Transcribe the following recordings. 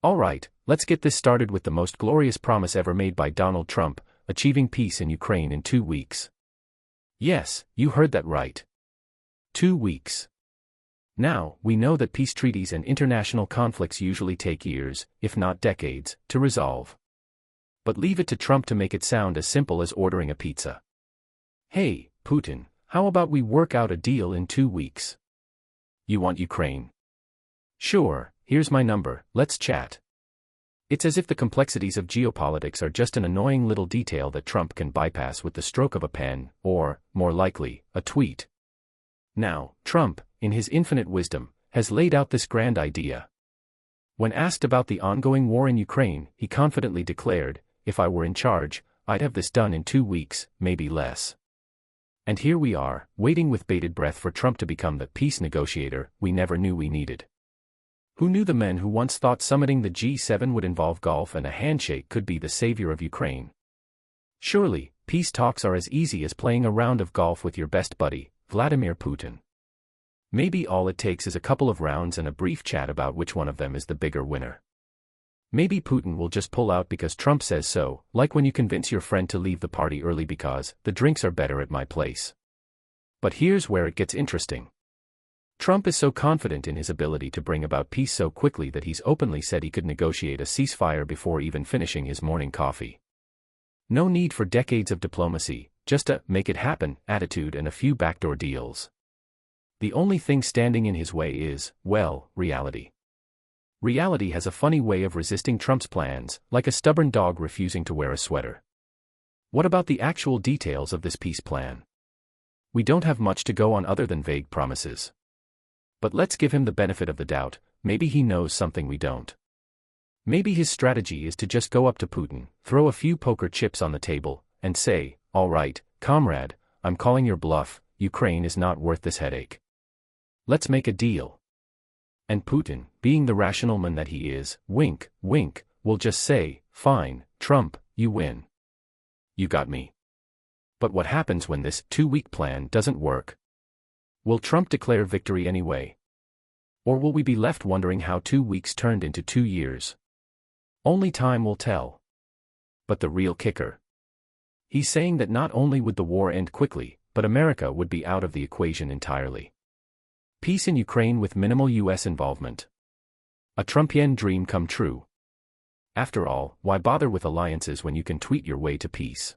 Alright, let's get this started with the most glorious promise ever made by Donald Trump, achieving peace in Ukraine in 2 weeks. Yes, you heard that right. 2 weeks. Now, we know that peace treaties and international conflicts usually take years, if not decades, to resolve. But leave it to Trump to make it sound as simple as ordering a pizza. Hey, Putin, how about we work out a deal in 2 weeks? You want Ukraine? Sure, here's my number, let's chat. It's as if the complexities of geopolitics are just an annoying little detail that Trump can bypass with the stroke of a pen, or, more likely, a tweet. Now, Trump, in his infinite wisdom, has laid out this grand idea. When asked about the ongoing war in Ukraine, he confidently declared, "If I were in charge, I'd have this done in 2 weeks, maybe less." And here we are, waiting with bated breath for Trump to become the peace negotiator we never knew we needed. Who knew the men who once thought summiting the G7 would involve golf and a handshake could be the savior of Ukraine? Surely, peace talks are as easy as playing a round of golf with your best buddy, Vladimir Putin. Maybe all it takes is a couple of rounds and a brief chat about which one of them is the bigger winner. Maybe Putin will just pull out because Trump says so, like when you convince your friend to leave the party early because the drinks are better at my place. But here's where it gets interesting. Trump is so confident in his ability to bring about peace so quickly that he's openly said he could negotiate a ceasefire before even finishing his morning coffee. No need for decades of diplomacy, just a make it happen attitude and a few backdoor deals. The only thing standing in his way is, well, reality. Reality has a funny way of resisting Trump's plans, like a stubborn dog refusing to wear a sweater. What about the actual details of this peace plan? We don't have much to go on other than vague promises. But let's give him the benefit of the doubt, maybe he knows something we don't. Maybe his strategy is to just go up to Putin, throw a few poker chips on the table, and say, "All right, comrade, I'm calling your bluff, Ukraine is not worth this headache. Let's make a deal." And Putin, being the rational man that he is, wink, wink, will just say, "Fine, Trump, you win. You got me." But what happens when this 2-week plan doesn't work? Will Trump declare victory anyway? Or will we be left wondering how 2 weeks turned into 2 years? Only time will tell. But the real kicker. He's saying that not only would the war end quickly, but America would be out of the equation entirely. Peace in Ukraine with minimal US involvement. A Trumpian dream come true. After all, why bother with alliances when you can tweet your way to peace?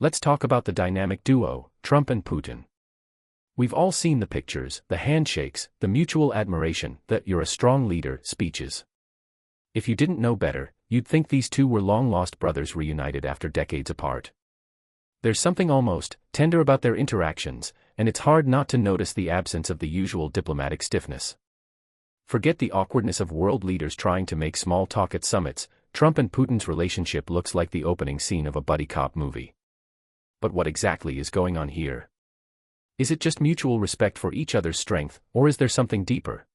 Let's talk about the dynamic duo, Trump and Putin. We've all seen the pictures, the handshakes, the mutual admiration, the "you're a strong leader" speeches. If you didn't know better, you'd think these two were long-lost brothers reunited after decades apart. There's something almost tender about their interactions, and it's hard not to notice the absence of the usual diplomatic stiffness. Forget the awkwardness of world leaders trying to make small talk at summits. Trump and Putin's relationship looks like the opening scene of a buddy cop movie. But what exactly is going on here? Is it just mutual respect for each other's strength, or is there something deeper?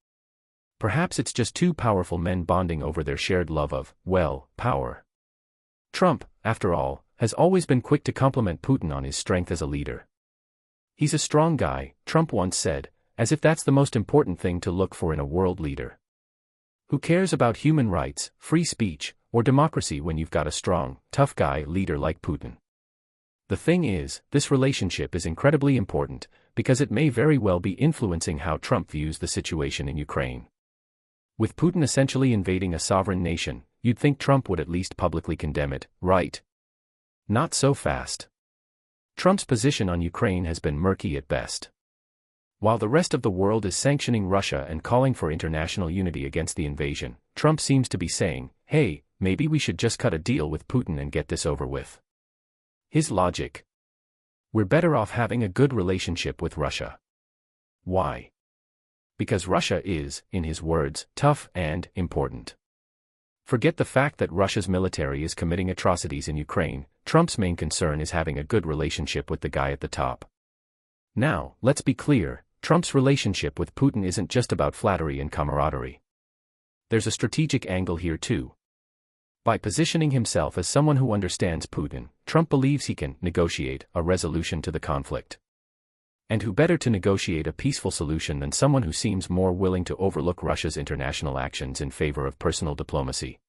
Perhaps it's just two powerful men bonding over their shared love of, well, power. Trump, after all, has always been quick to compliment Putin on his strength as a leader. "He's a strong guy," Trump once said, as if that's the most important thing to look for in a world leader. Who cares about human rights, free speech, or democracy when you've got a strong, tough guy leader like Putin? The thing is, this relationship is incredibly important, because it may very well be influencing how Trump views the situation in Ukraine. With Putin essentially invading a sovereign nation, you'd think Trump would at least publicly condemn it, right? Not so fast. Trump's position on Ukraine has been murky at best. While the rest of the world is sanctioning Russia and calling for international unity against the invasion, Trump seems to be saying, "Hey, maybe we should just cut a deal with Putin and get this over with." His logic: we're better off having a good relationship with Russia. Why? Because Russia is, in his words, tough and important. Forget the fact that Russia's military is committing atrocities in Ukraine. Trump's main concern is having a good relationship with the guy at the top. Now, let's be clear, Trump's relationship with Putin isn't just about flattery and camaraderie. There's a strategic angle here too. By positioning himself as someone who understands Putin, Trump believes he can negotiate a resolution to the conflict. And who better to negotiate a peaceful solution than someone who seems more willing to overlook Russia's international actions in favor of personal diplomacy?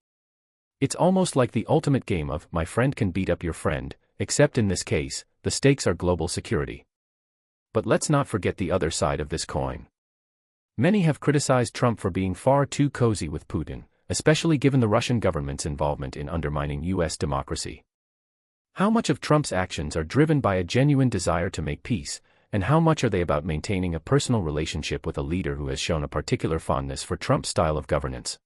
It's almost like the ultimate game of my friend can beat up your friend, except in this case, the stakes are global security. But let's not forget the other side of this coin. Many have criticized Trump for being far too cozy with Putin, especially given the Russian government's involvement in undermining U.S. democracy. How much of Trump's actions are driven by a genuine desire to make peace, and how much are they about maintaining a personal relationship with a leader who has shown a particular fondness for Trump's style of governance?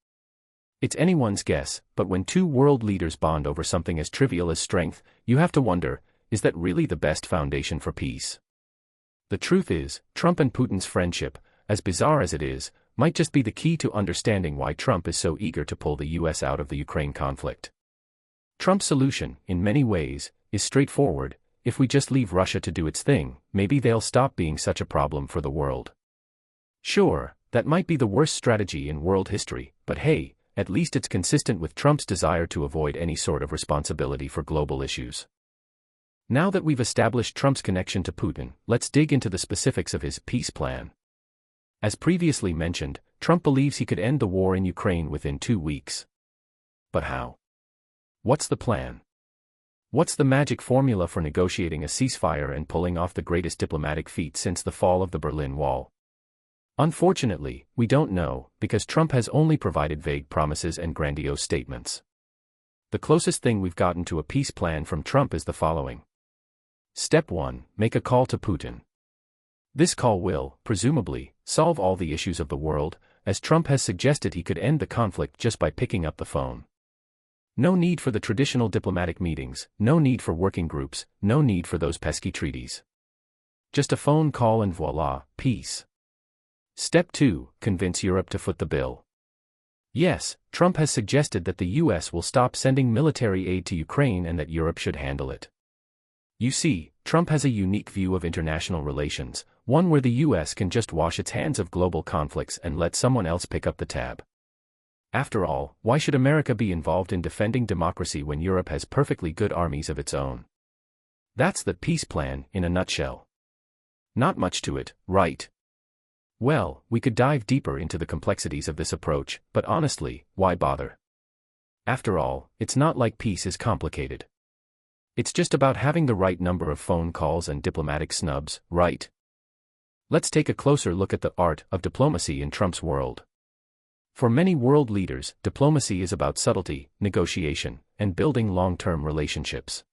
It's anyone's guess, but when two world leaders bond over something as trivial as strength, you have to wonder, is that really the best foundation for peace? The truth is, Trump and Putin's friendship, as bizarre as it is, might just be the key to understanding why Trump is so eager to pull the U.S. out of the Ukraine conflict. Trump's solution, in many ways, is straightforward: if we just leave Russia to do its thing, maybe they'll stop being such a problem for the world. Sure, that might be the worst strategy in world history, but hey, at least it's consistent with Trump's desire to avoid any sort of responsibility for global issues. Now that we've established Trump's connection to Putin, let's dig into the specifics of his peace plan. As previously mentioned, Trump believes he could end the war in Ukraine within 2 weeks. But how? What's the plan? What's the magic formula for negotiating a ceasefire and pulling off the greatest diplomatic feat since the fall of the Berlin Wall? Unfortunately, we don't know, because Trump has only provided vague promises and grandiose statements. The closest thing we've gotten to a peace plan from Trump is the following. Step 1. Make a call to Putin. This call will, presumably, solve all the issues of the world, as Trump has suggested he could end the conflict just by picking up the phone. No need for the traditional diplomatic meetings, no need for working groups, no need for those pesky treaties. Just a phone call and voila, peace. Step 2. Convince Europe to foot the bill. Yes, Trump has suggested that the U.S. will stop sending military aid to Ukraine and that Europe should handle it. You see, Trump has a unique view of international relations, one where the U.S. can just wash its hands of global conflicts and let someone else pick up the tab. After all, why should America be involved in defending democracy when Europe has perfectly good armies of its own? That's the peace plan, in a nutshell. Not much to it, right? Well, we could dive deeper into the complexities of this approach, but honestly, why bother? After all, it's not like peace is complicated. It's just about having the right number of phone calls and diplomatic snubs, right? Let's take a closer look at the art of diplomacy in Trump's world. For many world leaders, diplomacy is about subtlety, negotiation, and building long-term relationships.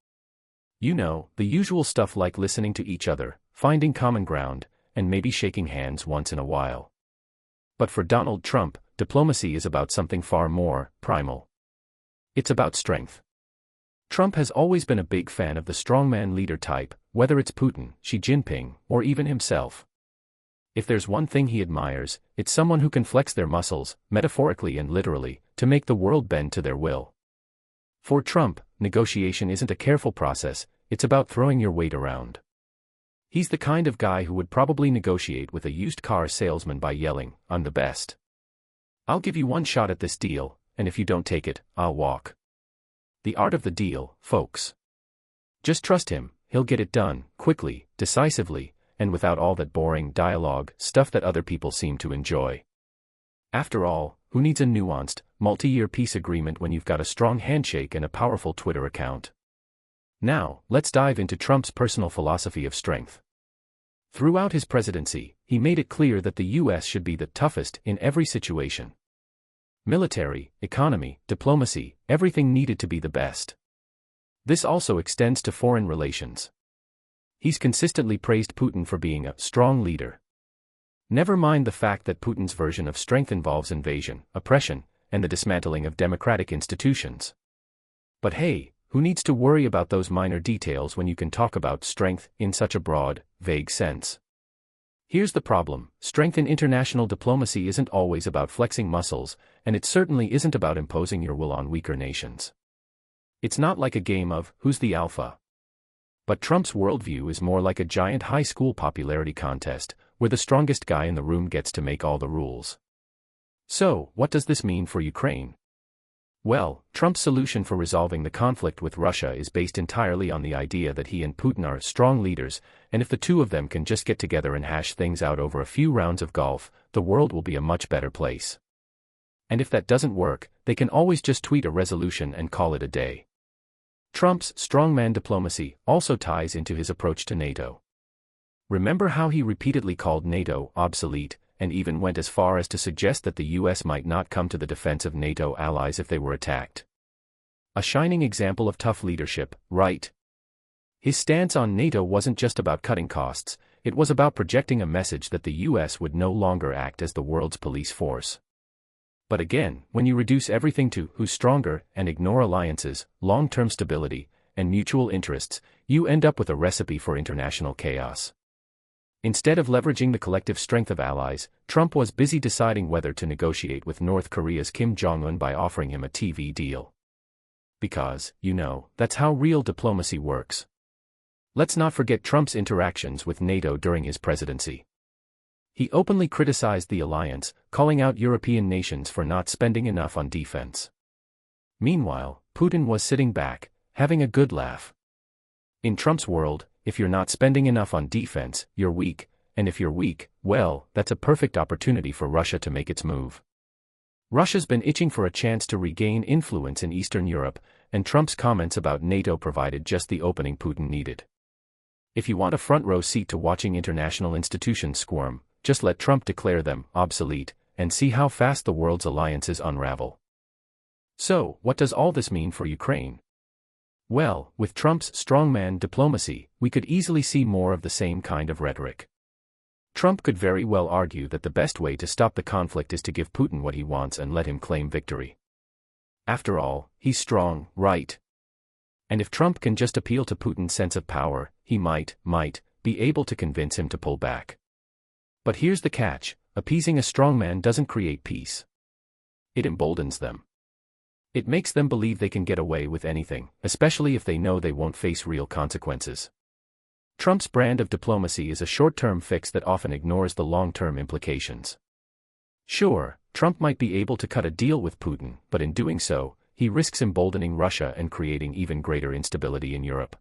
You know, the usual stuff like listening to each other, finding common ground, and maybe shaking hands once in a while. But for Donald Trump, diplomacy is about something far more primal. It's about strength. Trump has always been a big fan of the strongman leader type, whether it's Putin, Xi Jinping, or even himself. If there's one thing he admires, it's someone who can flex their muscles, metaphorically and literally, to make the world bend to their will. For Trump, negotiation isn't a careful process, it's about throwing your weight around. He's the kind of guy who would probably negotiate with a used car salesman by yelling, "I'm the best. I'll give you one shot at this deal, and if you don't take it, I'll walk." The art of the deal, folks. Just trust him, he'll get it done, quickly, decisively, and without all that boring dialogue stuff that other people seem to enjoy. After all, who needs a nuanced, multi-year peace agreement when you've got a strong handshake and a powerful Twitter account? Now, let's dive into Trump's personal philosophy of strength. Throughout his presidency, he made it clear that the U.S. should be the toughest in every situation. Military, economy, diplomacy, everything needed to be the best. This also extends to foreign relations. He's consistently praised Putin for being a strong leader. Never mind the fact that Putin's version of strength involves invasion, oppression, and the dismantling of democratic institutions. But hey, who needs to worry about those minor details when you can talk about strength in such a broad, vague sense? Here's the problem: strength in international diplomacy isn't always about flexing muscles, and it certainly isn't about imposing your will on weaker nations. It's not like a game of who's the alpha. But Trump's worldview is more like a giant high school popularity contest, where the strongest guy in the room gets to make all the rules. So, what does this mean for Ukraine? Well, Trump's solution for resolving the conflict with Russia is based entirely on the idea that he and Putin are strong leaders, and if the two of them can just get together and hash things out over a few rounds of golf, the world will be a much better place. And if that doesn't work, they can always just tweet a resolution and call it a day. Trump's strongman diplomacy also ties into his approach to NATO. Remember how he repeatedly called NATO obsolete, and even went as far as to suggest that the US might not come to the defense of NATO allies if they were attacked. A shining example of tough leadership, right? His stance on NATO wasn't just about cutting costs, it was about projecting a message that the US would no longer act as the world's police force. But again, when you reduce everything to who's stronger and ignore alliances, long-term stability, and mutual interests, you end up with a recipe for international chaos. Instead of leveraging the collective strength of allies, Trump was busy deciding whether to negotiate with North Korea's Kim Jong-un by offering him a TV deal. Because, that's how real diplomacy works. Let's not forget Trump's interactions with NATO during his presidency. He openly criticized the alliance, calling out European nations for not spending enough on defense. Meanwhile, Putin was sitting back, having a good laugh. In Trump's world, if you're not spending enough on defense, you're weak, and if you're weak, well, that's a perfect opportunity for Russia to make its move. Russia's been itching for a chance to regain influence in Eastern Europe, and Trump's comments about NATO provided just the opening Putin needed. If you want a front-row seat to watching international institutions squirm, just let Trump declare them obsolete, and see how fast the world's alliances unravel. So, what does all this mean for Ukraine? Well, with Trump's strongman diplomacy, we could easily see more of the same kind of rhetoric. Trump could very well argue that the best way to stop the conflict is to give Putin what he wants and let him claim victory. After all, he's strong, right? And if Trump can just appeal to Putin's sense of power, he might be able to convince him to pull back. But here's the catch, appeasing a strongman doesn't create peace. It emboldens them. It makes them believe they can get away with anything, especially if they know they won't face real consequences. Trump's brand of diplomacy is a short-term fix that often ignores the long-term implications. Sure, Trump might be able to cut a deal with Putin, but in doing so, he risks emboldening Russia and creating even greater instability in Europe.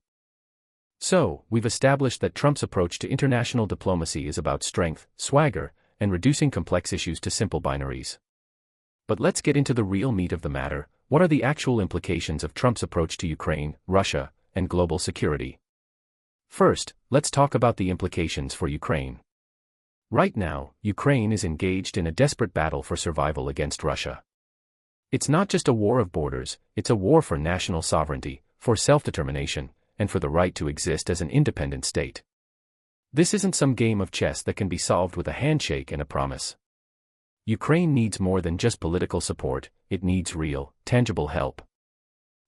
So, we've established that Trump's approach to international diplomacy is about strength, swagger, and reducing complex issues to simple binaries. But let's get into the real meat of the matter. What are the actual implications of Trump's approach to Ukraine, Russia, and global security? First, let's talk about the implications for Ukraine. Right now, Ukraine is engaged in a desperate battle for survival against Russia. It's not just a war of borders, it's a war for national sovereignty, for self-determination, and for the right to exist as an independent state. This isn't some game of chess that can be solved with a handshake and a promise. Ukraine needs more than just political support, it needs real, tangible help.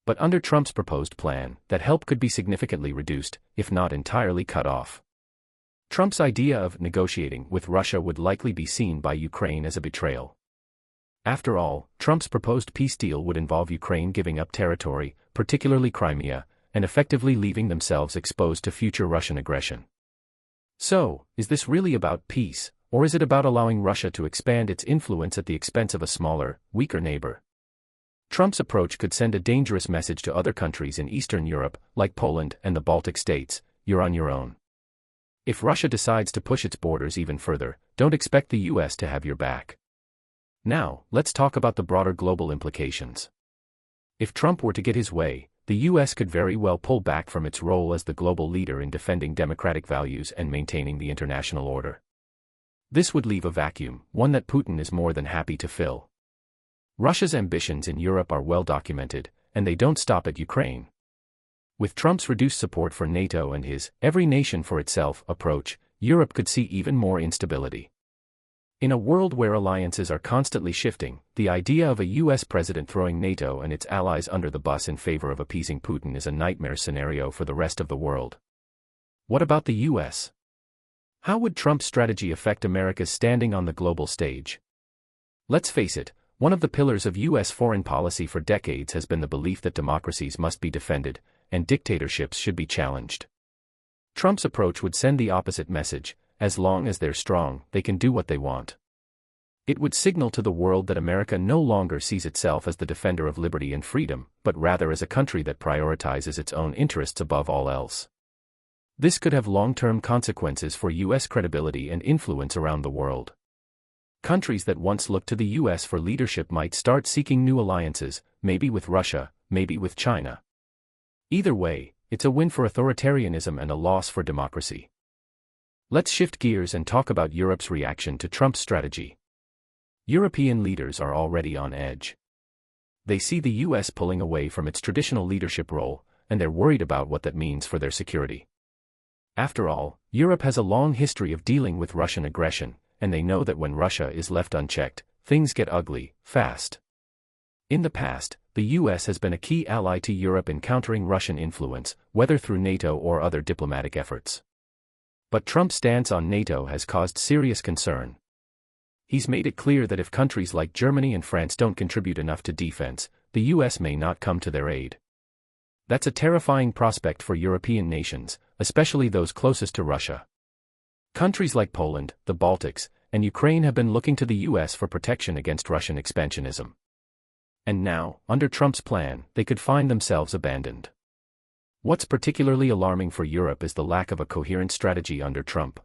But under Trump's proposed plan, that help could be significantly reduced, if not entirely cut off. Trump's idea of negotiating with Russia would likely be seen by Ukraine as a betrayal. After all, Trump's proposed peace deal would involve Ukraine giving up territory, particularly Crimea, and effectively leaving themselves exposed to future Russian aggression. So, is this really about peace, or is it about allowing Russia to expand its influence at the expense of a smaller, weaker neighbor? Trump's approach could send a dangerous message to other countries in Eastern Europe, like Poland and the Baltic states: you're on your own. If Russia decides to push its borders even further, don't expect the US to have your back. Now, let's talk about the broader global implications. If Trump were to get his way, the US could very well pull back from its role as the global leader in defending democratic values and maintaining the international order. This would leave a vacuum, one that Putin is more than happy to fill. Russia's ambitions in Europe are well documented, and they don't stop at Ukraine. With Trump's reduced support for NATO and his "every nation for itself" approach, Europe could see even more instability. In a world where alliances are constantly shifting, the idea of a US president throwing NATO and its allies under the bus in favor of appeasing Putin is a nightmare scenario for the rest of the world. What about the US? How would Trump's strategy affect America's standing on the global stage? Let's face it, one of the pillars of US foreign policy for decades has been the belief that democracies must be defended, and dictatorships should be challenged. Trump's approach would send the opposite message: as long as they're strong, they can do what they want. It would signal to the world that America no longer sees itself as the defender of liberty and freedom, but rather as a country that prioritizes its own interests above all else. This could have long-term consequences for U.S. credibility and influence around the world. Countries that once looked to the U.S. for leadership might start seeking new alliances, maybe with Russia, maybe with China. Either way, it's a win for authoritarianism and a loss for democracy. Let's shift gears and talk about Europe's reaction to Trump's strategy. European leaders are already on edge. They see the U.S. pulling away from its traditional leadership role, and they're worried about what that means for their security. After all, Europe has a long history of dealing with Russian aggression, and they know that when Russia is left unchecked, things get ugly, fast. In the past, the U.S. has been a key ally to Europe in countering Russian influence, whether through NATO or other diplomatic efforts. But Trump's stance on NATO has caused serious concern. He's made it clear that if countries like Germany and France don't contribute enough to defense, the U.S. may not come to their aid. That's a terrifying prospect for European nations, especially those closest to Russia. Countries like Poland, the Baltics, and Ukraine have been looking to the U.S. for protection against Russian expansionism. And now, under Trump's plan, they could find themselves abandoned. What's particularly alarming for Europe is the lack of a coherent strategy under Trump.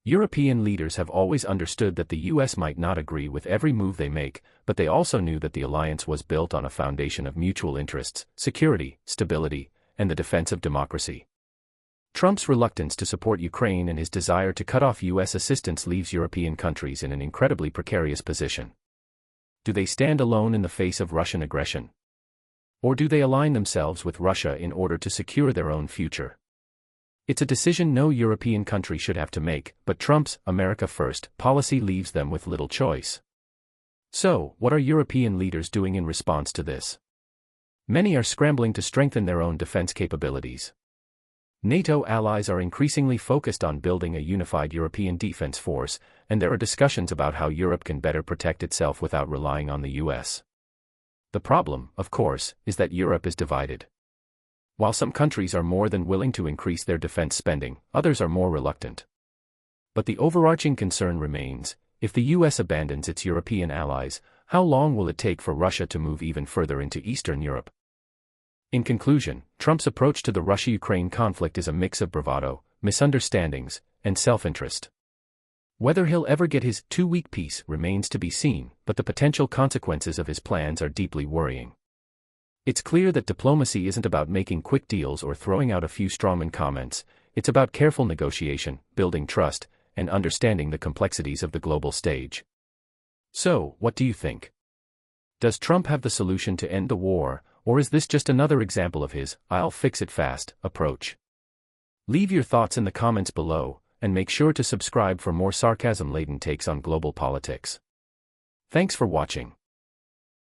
European leaders have always understood that the U.S. might not agree with every move they make, but they also knew that the alliance was built on a foundation of mutual interests, security, stability, and the defense of democracy. Trump's reluctance to support Ukraine and his desire to cut off U.S. assistance leaves European countries in an incredibly precarious position. Do they stand alone in the face of Russian aggression? Or do they align themselves with Russia in order to secure their own future? It's a decision no European country should have to make, but Trump's "America First" policy leaves them with little choice. So, what are European leaders doing in response to this? Many are scrambling to strengthen their own defense capabilities. NATO allies are increasingly focused on building a unified European defense force, and there are discussions about how Europe can better protect itself without relying on the US. The problem, of course, is that Europe is divided. While some countries are more than willing to increase their defense spending, others are more reluctant. But the overarching concern remains: if the US abandons its European allies, how long will it take for Russia to move even further into Eastern Europe? In conclusion, Trump's approach to the Russia-Ukraine conflict is a mix of bravado, misunderstandings, and self-interest. Whether he'll ever get his two-week peace remains to be seen, but the potential consequences of his plans are deeply worrying. It's clear that diplomacy isn't about making quick deals or throwing out a few strawman comments. It's about careful negotiation, building trust, and understanding the complexities of the global stage. So, what do you think? Does Trump have the solution to end the war, or is this just another example of his "I'll fix it fast" approach? Leave your thoughts in the comments below, and make sure to subscribe for more sarcasm-laden takes on global politics. Thanks for watching.